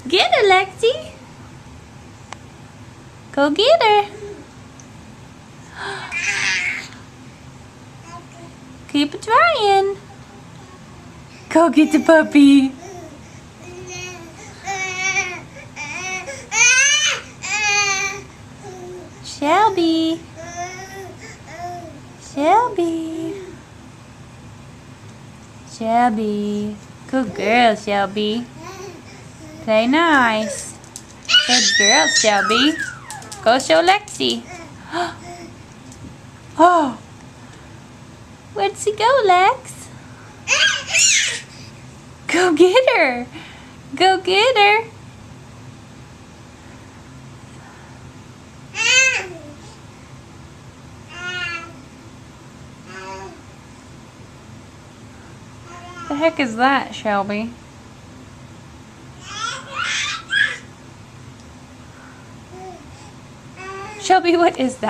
Get her, Lexi. Go get her. Keep trying. Go get the puppy. Shelby. Shelby. Shelby. Good girl, Shelby. Play nice. Good girl, Shelby. Go show Lexi. Oh. Where'd she go, Lex? Go get her. Go get her. The heck is that, Shelby? Shelby, what is that?